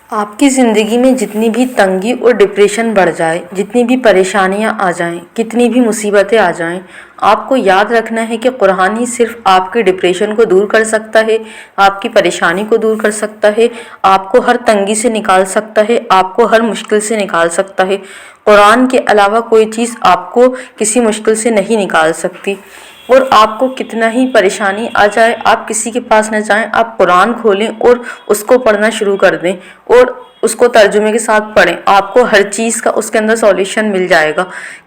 آپ کی زندگی میں جتنی بھی تنگی اور ڈپریشن بڑھ جائے، جتنی بھی پریشانیاں آ جائیں، کتنی بھی مصیبتیں آ جائیں، آپ کو یاد رکھنا ہے کہ قرآن ہی صرف آپ کے ڈپریشن کو دور کر سکتا ہے، آپ کی پریشانی کو دور کر سکتا ہے، آپ کو ہر تنگی سے نکال سکتا ہے، آپ کو ہر مشکل سے نکال سکتا ہے۔ قرآن کے علاوہ کوئی چیز آپ کو کسی مشکل سے نہیں نکال سکتی۔ اور آپ کو کتنا ہی پریشانی آ جائے، آپ کسی کے پاس نہ جائیں، آپ قرآن کھولیں اور اس کو پڑھنا شروع کر دیں اور اس کو ترجمے کے ساتھ پڑھیں، آپ کو ہر چیز کا اس کے اندر سولیوشن مل جائے گا۔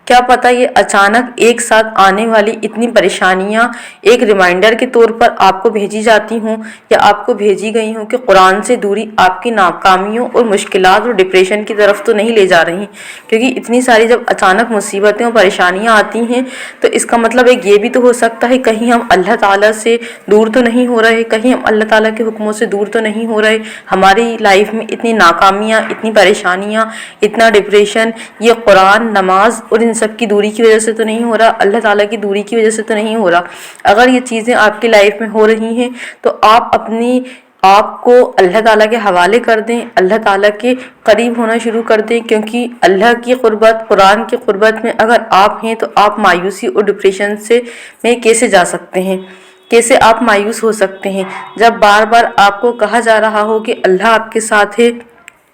کیا پتہ یہ اچانک ایک ساتھ آنے والی اتنی پریشانیاں ایک ریمائنڈر کے طور پر آپ کو بھیجی جاتی ہوں یا آپ کو بھیجی گئی ہوں کہ قرآن سے دوری آپ کی ناکامیوں اور مشکلات اور ڈپریشن کی طرف تو نہیں لے جا رہی، کیونکہ اتنی ساری جب اچانک مصیبتیں اور پریشانیاں آتی ہیں تو اس کا مطلب ایک یہ بھی تو ہو سکتا ہے کہیں ہم اللہ تعالیٰ سے دور تو نہیں ہو رہے، کہیں ہم اللہ تعالیٰ کے حکموں سے دور تو نہیں ہو رہے، ہماری لائف میں اتنی ناکامیاں، اتنی پریشانیاں، اتنا ڈپریشن، یہ قرآن، نماز اور ان سب کی دوری کی وجہ سے تو نہیں ہو رہا، اللہ تعالیٰ کی دوری کی وجہ سے تو نہیں ہو رہا۔ اگر یہ چیزیں آپ کی لائف میں ہو رہی ہیں تو آپ اپنی آپ کو اللہ تعالیٰ کے حوالے کر دیں، اللہ تعالیٰ کے قریب ہونا شروع کر دیں، کیونکہ اللہ کی قربت، قرآن کی قربت میں اگر آپ ہیں تو آپ مایوسی اور ڈپریشن میں کیسے جا سکتے ہیں، کیسے آپ مایوس ہو سکتے ہیں جب بار بار آپ کو کہا جا رہا ہو کہ اللہ آپ کے ساتھ ہے،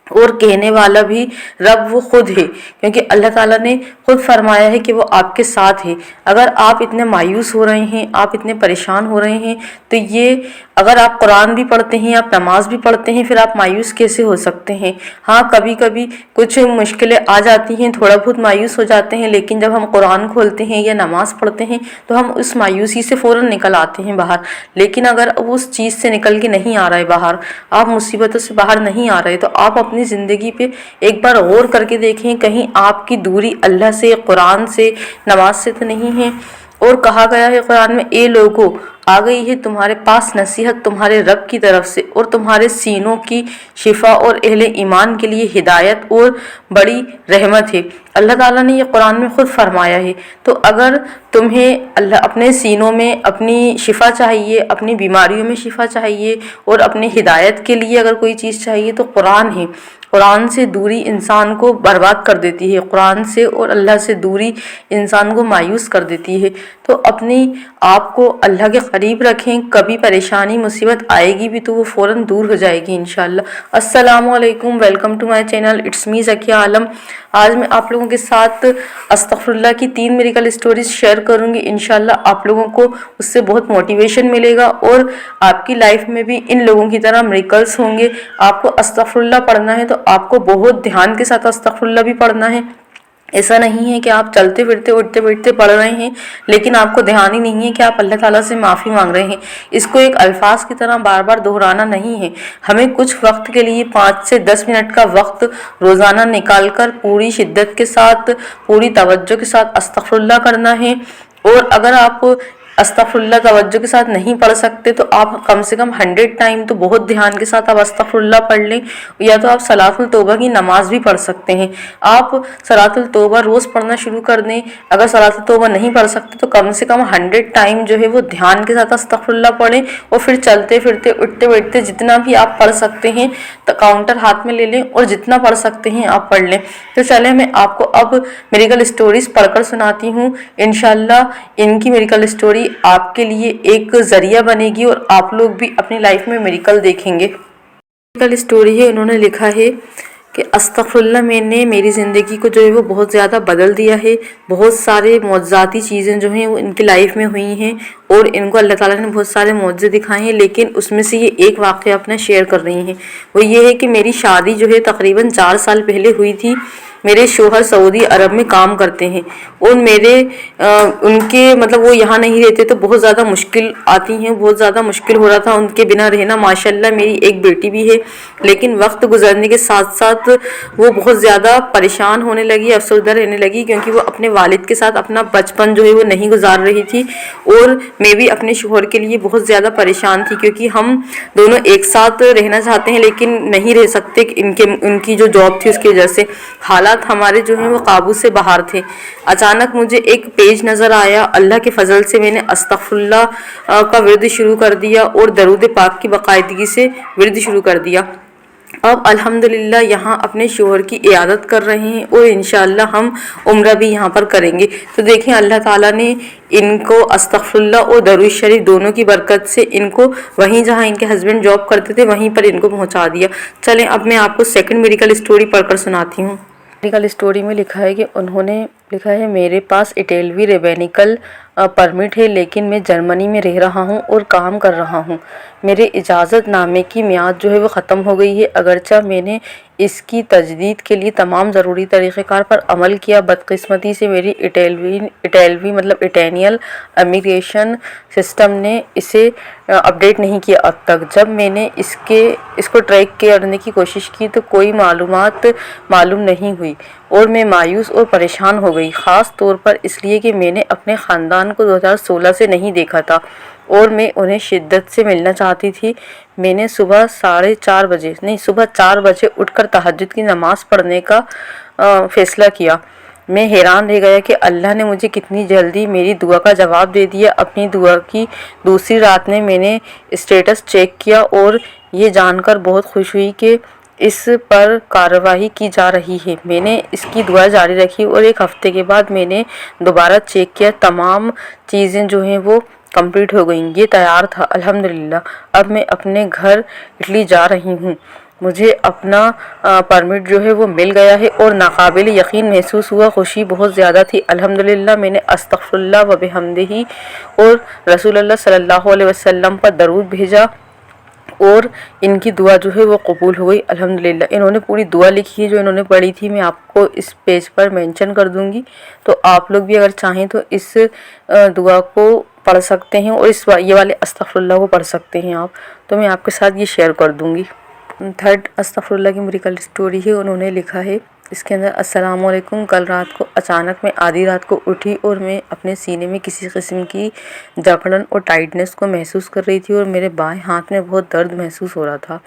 اور کہنے والا بھی رب وہ خود ہے، کیونکہ اللہ تعالیٰ نے خود فرمایا ہے کہ وہ آپ کے ساتھ ہے۔ اگر آپ اتنے مایوس ہو رہے ہیں، آپ اتنے پریشان ہو رہے ہیں تو یہ اگر آپ قرآن بھی پڑھتے ہیں، آپ نماز بھی پڑھتے ہیں، پھر آپ مایوس کیسے ہو سکتے ہیں؟ ہاں، کبھی کبھی کچھ مشکلیں آ جاتی ہیں، تھوڑا بہت مایوس ہو جاتے ہیں، لیکن جب ہم قرآن کھولتے ہیں یا نماز پڑھتے ہیں تو ہم اس مایوسی سے فوراً نکل آتے ہیں باہر۔ لیکن اگر اس چیز سے نکل کے نہیں آ رہے باہر، آپ مصیبتوں سے باہر نہیں آ رہے، تو آپ اپنی زندگی پہ ایک بار غور کر کے دیکھیں کہیں آپ کی دوری اللہ سے، قرآن سے، نماز سے تو نہیں ہے۔ اور کہا گیا ہے قرآن میں، اے لوگو، آ گئی ہے تمہارے پاس نصیحت تمہارے رب کی طرف سے، اور تمہارے سینوں کی شفا اور اہل ایمان کے لیے ہدایت اور بڑی رحمت ہے۔ اللہ تعالیٰ نے یہ قرآن میں خود فرمایا ہے۔ تو اگر تمہیں اپنے سینوں میں اپنی شفا چاہیے، اپنی بیماریوں میں شفا چاہیے اور اپنی ہدایت کے لیے اگر کوئی چیز چاہیے تو قرآن ہے۔ قرآن سے دوری انسان کو برباد کر دیتی ہے، قرآن سے اور اللہ سے دوری انسان کو مایوس کر دیتی ہے۔ تو اپنی آپ کو اللہ کے قریب رکھیں، کبھی پریشانی مصیبت آئے گی بھی تو وہ فوراً دور ہو جائے گی انشاءاللہ۔ السلام علیکم، welcome to my channel, it's me Zakia Alam. آج میں آپ لوگوں کے ساتھ استغفر اللہ کی 3 میریکل سٹوریز شیئر کروں گی، انشاءاللہ آپ لوگوں کو اس سے بہت موٹیویشن ملے گا اور آپ کی لائف میں بھی ان لوگوں کی طرح میریکلز ہوں گے۔ آپ کو استغفر اللہ پڑھنا ہے تو آپ کو بہت دھیان کے ساتھ استغفر اللہ بھی پڑھنا ہے۔ ایسا نہیں ہے کہ آپ چلتے پھرتے اٹھتے بیٹھتے پڑھ رہے ہیں لیکن آپ کو دھیان ہی نہیں ہے کہ آپ اللہ تعالیٰ سے معافی مانگ رہے ہیں۔ اس کو ایک الفاظ کی طرح بار بار دہرانا نہیں ہے، ہمیں کچھ وقت کے لیے 5 سے 10 منٹ کا وقت روزانہ نکال کر پوری شدت کے ساتھ، پوری توجہ کے ساتھ استغفر اللہ کرنا ہے۔ اور اگر آپ استغفر اللہ توجہ کے ساتھ نہیں پڑھ سکتے تو آپ کم سے کم 100 ٹائم تو بہت دھیان کے ساتھ آپ استغفر اللہ پڑھ لیں، یا تو آپ صلاۃ التوبہ کی نماز بھی پڑھ سکتے ہیں۔ آپ صلاۃ التوبہ روز پڑھنا شروع کر دیں، اگر صلاۃ التوبہ نہیں پڑھ سکتے تو کم سے کم 100 ٹائم جو ہے وہ دھیان کے ساتھ استغفر اللہ پڑھیں، اور پھر چلتے پھرتے اٹھتے بیٹھتے جتنا بھی آپ پڑھ سکتے ہیں تو کاؤنٹر ہاتھ میں لے لیں اور جتنا پڑھ سکتے ہیں آپ پڑھ لیں۔ تو چلیں میں آپ کو اب میریکل سٹوریز پڑھ کر سناتی ہوں، انشاءاللہ ان کی میریکل سٹوری آپ کے لیے ایک ذریعہ بنے گی اور آپ لوگ بھی اپنی لائف میں میریکل دیکھیں گے۔ میریکل سٹوری ہے، انہوں نے لکھا ہے کہ استغفر اللہ میں نے میری زندگی کو جو ہے وہ بہت زیادہ بدل دیا ہے۔ بہت سارے معجزاتی چیزیں جو ہیں وہ ان کی لائف میں ہوئی ہیں اور ان کو اللہ تعالیٰ نے بہت سارے معجزے دکھائے ہیں، لیکن اس میں سے یہ ایک واقعہ اپنا شیئر کر رہی ہیں۔ وہ یہ ہے کہ میری شادی جو ہے تقریباً 4 سال پہلے ہوئی تھی۔ میرے شوہر سعودی عرب میں کام کرتے ہیں اور ان کے مطلب وہ یہاں نہیں رہتے تو بہت زیادہ مشکل آتی ہیں، بہت زیادہ مشکل ہو رہا تھا ان کے بنا رہنا۔ ماشاءاللہ میری ایک بیٹی بھی ہے، لیکن وقت گزرنے کے ساتھ ساتھ وہ بہت زیادہ پریشان ہونے لگی، افسردہ رہنے لگی، کیونکہ وہ اپنے والد کے ساتھ اپنا بچپن جو ہے وہ نہیں گزار رہی تھی، اور میں بھی اپنے شوہر کے لیے بہت زیادہ پریشان تھی، کیونکہ ہم دونوں ایک ساتھ رہنا چاہتے ہیں لیکن نہیں رہ سکتے ان کی جو جاب تھی اس کی وجہ سے حالات ہمارے جو ہیں وہ قابو سے باہر تھے۔ اچانک مجھے ایک پیج نظر آیا، اللہ کے فضل سے میں نے استغفر اللہ کا ورد شروع کر دیا اور درود پاک کی باقاعدگی سے ورد شروع کر دیا۔ اب الحمدللہ یہاں اپنے شوہر کی عیادت کر رہے ہیں اور انشاءاللہ ہم عمرہ بھی یہاں پر کریں گے۔ تو دیکھیں اللہ تعالیٰ نے ان کو استغفراللہ اور درود شریف دونوں کی برکت سے ان کو وہیں جہاں ان کے ہسبینڈ جاب کرتے تھے وہیں پر ان کو پہنچا دیا۔ چلیں اب میں آپ کو سیکنڈ میڈیکل اسٹوری پڑھ کر سناتی ہوں۔ میڈیکل اسٹوری میں لکھا ہے کہ انہوں نے لکھا ہے میرے پاس اٹالوی ریبینیکل پرمٹ ہے لیکن میں جرمنی میں رہ رہا ہوں اور کام کر رہا ہوں۔ میرے اجازت نامے کی میعاد جو ہے وہ ختم ہو گئی ہے، اگرچہ میں نے اس کی تجدید کے لیے تمام ضروری طریقہ کار پر عمل کیا۔ بدقسمتی سے میری اٹالین امیگریشن سسٹم نے اسے اپڈیٹ نہیں کیا اب تک۔ جب میں نے اس کو ٹریک کرنے کی کوشش کی تو کوئی معلومات معلوم نہیں ہوئی اور میں مایوس اور پریشان ہو گئی، خاص طور پر اس لیے کہ میں نے اپنے خاندان کو 2016 سے نہیں دیکھا تھا اور میں انہیں شدت سے ملنا چاہتی تھی۔ میں نے صبح 4 بجے اٹھ کر تہجد کی نماز پڑھنے کا فیصلہ کیا۔ میں حیران رہ گیا کہ اللہ نے مجھے کتنی جلدی میری دعا کا جواب دے دیا۔ اپنی دعا کی دوسری رات میں نے اسٹیٹس چیک کیا اور یہ جان کر بہت خوش ہوئی کہ اس پر کارروائی کی جا رہی ہے۔ میں نے اس کی دعا جاری رکھی اور ایک ہفتے کے بعد میں نے دوبارہ چیک کیا، تمام چیزیں جو ہیں وہ کمپلیٹ ہو گئیں، یہ تیار تھا الحمدللہ۔ اب میں اپنے گھر اٹلی جا رہی ہوں۔ مجھے اپنا پرمٹ جو ہے وہ مل گیا ہے اور ناقابل یقین محسوس ہوا، خوشی بہت زیادہ تھی الحمدللہ۔ میں نے استغفراللہ و بحمدہ اور رسول اللہ صلی اللہ علیہ وسلم پر درود بھیجا اور ان کی دعا جو ہے وہ قبول ہو گئی الحمدللہ۔ انہوں نے پوری دعا لکھی ہے جو انہوں نے پڑھی تھی، میں آپ کو اس پیج پر مینشن کر دوں گی، تو آپ لوگ بھی اگر چاہیں تو اس دعا کو پڑھ سکتے ہیں اور یہ والے استغفراللہ کو پڑھ سکتے ہیں آپ، تو میں آپ کے ساتھ یہ شیئر کر دوں گی۔ تھرڈ استغفراللہ کی میڈیکل اسٹوری ہے، انہوں نے لکھا ہے اس کے اندر، السلام علیکم، کل رات کو اچانک میں آدھی رات کو اٹھی اور میں اپنے سینے میں کسی قسم کی جکڑن اور ٹائٹنس کو محسوس کر رہی تھی اور میرے بائیں ہاتھ میں بہت درد محسوس ہو رہا تھا۔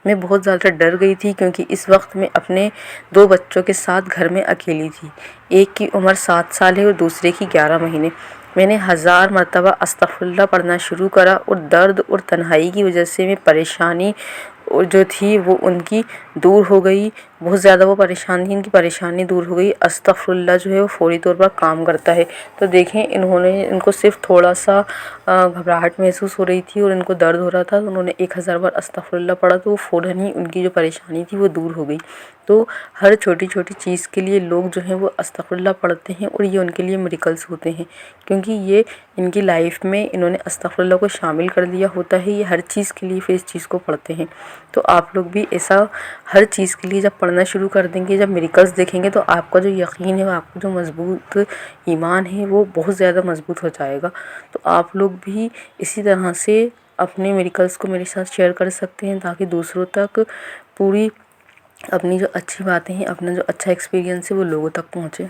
میں بہت زیادہ ڈر گئی تھی کیونکہ اس وقت میں اپنے 2 بچوں کے ساتھ گھر میں اکیلی تھی، ایک کی عمر 7 سال ہے اور دوسرے کی 11 مہینے۔ میں نے 1000 مرتبہ استغفراللہ پڑھنا شروع کرا اور درد اور تنہائی کی وجہ سے میں پریشانی جو تھی وہ ان کی دور ہو گئی، بہت زیادہ وہ پریشان تھی، ان کی پریشانی دور ہو گئی۔ استغفراللہ جو ہے وہ فوری طور پر کام کرتا ہے۔ تو دیکھیں ان کو صرف تھوڑا سا گھبراہٹ محسوس ہو رہی تھی اور ان کو درد ہو رہا تھا، تو انہوں نے 1000 بار استغفراللہ پڑھا تو وہ فوراً ہی ان کی جو پریشانی تھی وہ دور ہو گئی۔ تو ہر چھوٹی چھوٹی چیز کے لیے لوگ جو ہیں وہ استغفراللہ پڑھتے ہیں اور یہ ان کے لیے میریکلز ہوتے ہیں، کیونکہ یہ ان کی لائف میں انہوں نے استغفراللہ کو شامل کر لیا ہوتا ہے، یہ ہر چیز کے لیے پھر اس چیز کو پڑھتے ہیں۔ تو آپ لوگ بھی ایسا ہر چیز کے لیے جب پڑھنا شروع کر دیں گے، جب میریکلز دیکھیں گے تو آپ کا جو یقین ہے، آپ کا جو مضبوط ایمان ہے وہ بہت زیادہ مضبوط ہو جائے گا۔ تو آپ لوگ بھی اسی طرح سے اپنے میریکلز کو میرے ساتھ شیئر کر سکتے ہیں تاکہ دوسروں تک پوری اپنی جو اچھی باتیں ہیں، اپنا جو اچھا ایکسپیرینس ہے وہ لوگوں تک پہنچے۔